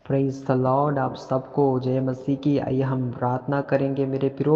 Praise the Lord. आप सबको जय मसीह की। आइए हम प्रार्थना करेंगे मेरे प्रियो।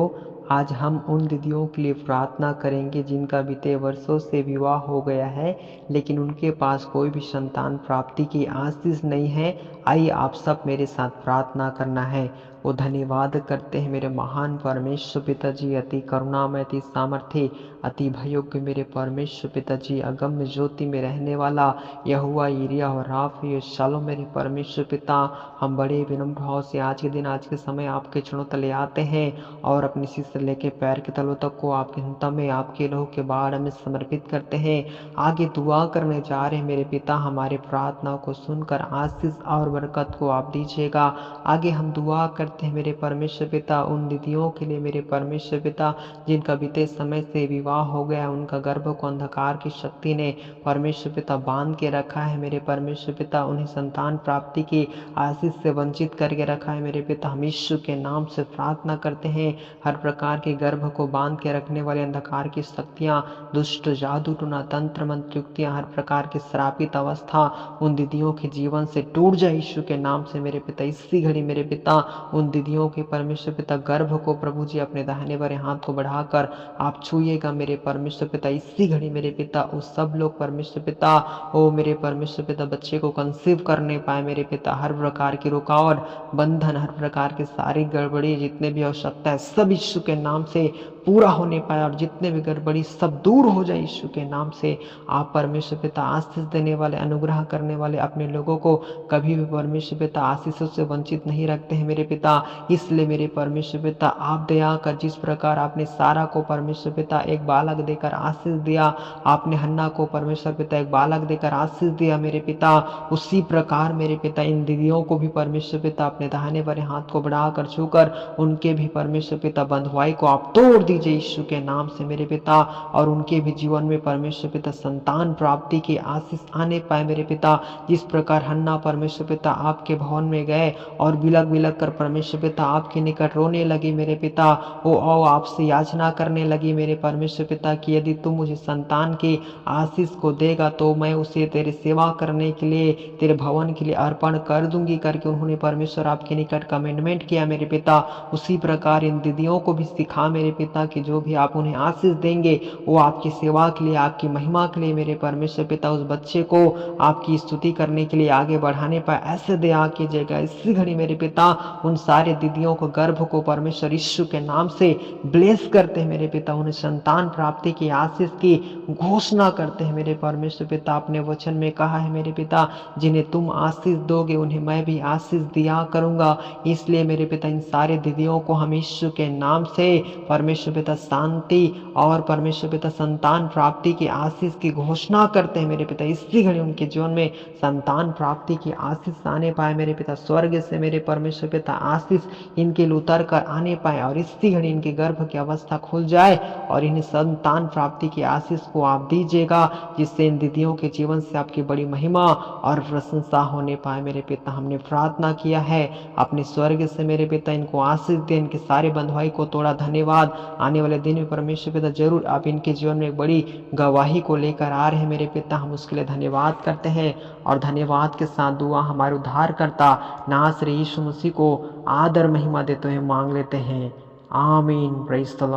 आज हम उन दीदियों के लिए प्रार्थना करेंगे जिनका बीते वर्षों से विवाह हो गया है, लेकिन उनके पास कोई भी संतान प्राप्ति की आशीष नहीं है। आइए आप सब मेरे साथ प्रार्थना करना है। वो धन्यवाद करते हैं मेरे महान परमेश्वर पिताजी, अति करुणामय, अति सामर्थ्य, अति भयोग्य मेरे परमेश्वर पिताजी, अगम्य ज्योति में रहने वाला यहोवा यिरियह और राफ़ शालोम मेरे परमेश्वर पिता। हम बड़े विनम्र भाव से आज के दिन, आज के समय आपके चरणों तले आते हैं और अपनी शीश से लेके पैर के तलों तक को आपके हिता में, आपके लहू के बाढ़ में समर्पित करते हैं। आगे दुआ करने जा रहे हैं मेरे पिता। हमारे प्रार्थना को सुनकर आशीष और बरकत को आप दीजिएगा। आगे हम दुआ करते हैं मेरे परमेश्वर पिता उन दीदियों के लिए मेरे परमेश्वर पिता जिनका बीते समय से विवाह हो गया, उनका गर्भ को अंधकार की शक्ति ने परमेश्वर पिता बांध के रखा है मेरे परमेश्वर पिता। उन्हें संतान प्राप्ति की आशीष से वंचित करके रखा है मेरे पिता। हम यीशु के नाम से प्रार्थना करते हैं, हर प्रकार के गर्भ को बांध के रखने वाले अंधकार की शक्तियां, दुष्ट जादू टूना तंत्र मंत्र युक्तियां, हर प्रकार की श्रापित अवस्था उन दीदियों के जीवन से टूट जाए यीशु के नाम से मेरे पिता। इसी घड़ी मेरे पिता उन दीदियों के परमेश्वर पिता गर्भ को प्रभु जी अपने दाहिने बाएं हाथ को बढ़ाकर आप छूइएगा मेरे परमेश्वर पिता। इसी घड़ी मेरे पिता उस सब लोग परमेश्वर पिता, ओ मेरे परमेश्वर पिता, बच्चे को कंसीव करने पाए मेरे पिता। हर प्रकार की रुकावट, बंधन, हर प्रकार की सारी गड़बड़ी, जितने भी आवश्यकता है सब यीशु के नाम से पूरा होने पाए, और जितने भी गड़बड़ी सब दूर हो जाए यीशु के नाम से। आप परमेश्वर पिता आशीष देने वाले, अनुग्रह करने वाले, अपने लोगों को कभी भी परमेश्वर पिता आशीषों से वंचित नहीं रखते हैं मेरे पिता। इसलिए मेरे परमेश्वर पिता आप दया कर, जिस प्रकार आपने सारा को परमेश्वर पिता एक बालक देकर आशीष दिया, आपने हन्ना को परमेश्वर पिता एक बालक देकर आशीष दिया मेरे पिता, उसी प्रकार मेरे पिता इन दीदियों को भी परमेश्वर पिता अपने दाहिने बाएं हाथ को बढ़ाकर छूकर उनके भी परमेश्वर पिता बंधुआई को आप तोड़ दीजिए यीशु के नाम से मेरे पिता। और उनके भी जीवन में परमेश्वर पिता संतान प्राप्ति की आशीष आने पाए मेरे पिता। जिस प्रकार हन्ना परमेश्वर पिता आपके भवन में गए और बिलक बिलक कर परमेश्वर पिता आपके निकट रोने लगी मेरे पिता, ओ आओ आपसे याचना करने लगी मेरे परमेश्वर पिता कि यदि तुम मुझे संतान की आशीष को देगा तो मैं उसे तेरे सेवा करने के लिए, तेरे भवन के लिए अर्पण कर दूंगी करके उन्होंने परमेश्वर आपके निकट कमेंडमेंट किया मेरे पिता। उसी प्रकार इन दीदियों को भी सिखा मेरे पिता कि जो भी आप उन्हें आशीष देंगे वो आपकी सेवा के लिए, आपकी महिमा के लिए मेरे परमेश्वर पिता। उस बच्चे को आपकी स्तुति करने के लिए आगे बढ़ाने पर ऐसे दया कीजिएगा। इसी घड़ी मेरे पिता उन सारे दीदियों को गर्भ को परमेश्वर यीशु के नाम से ब्लेस करते हैं मेरे पिता। उन्हें संतान प्राप्ति की आशीष की घोषणा करते हैं मेरे परमेश्वर पिता। अपने वचन में कहा है मेरे पिता, जिन्हें तुम आशीष दोगे उन्हें मैं भी आशीष दिया करूंगा। इसलिए मेरे पिता इन सारे दीदियों को हम यीशु के नाम से परमेश्वर पिता शांति और परमेश्वर पिता संतान प्राप्ति की आशीष की घोषणा करते हैं मेरे पिता। इसी घड़ी उनके जीवन में संतान प्राप्ति की आशीष आने पाए मेरे पिता। स्वर्ग से मेरे परमेश्वर पिता आशीष इनके लिए उतर कर आने पाए और इसी घड़ी इनके गर्भ की अवस्था खुल जाए और इन्हें संतान प्राप्ति की आशीष को आप दीजिएगा, जिससे इन दीदियों के जीवन से आपकी बड़ी महिमा और प्रशंसा होने पाए मेरे पिता। हमने प्रार्थना किया है अपने स्वर्ग से मेरे पिता, इनको आशीष दे, इनके सारे बंधुआई को तोड़ा। धन्यवाद। आने वाले दिन में परमेश्वर पिता जरूर आप इनके जीवन में एक बड़ी गवाही को लेकर आ रहे हैं मेरे पिता। हम उसके लिए धन्यवाद करते हैं और धन्यवाद के साथ दुआ हमारे उद्धारकर्ता नासरी यीशु मसीह को आदर महिमा देते हुए मांग लेते हैं। आमीन। Praise the Lord.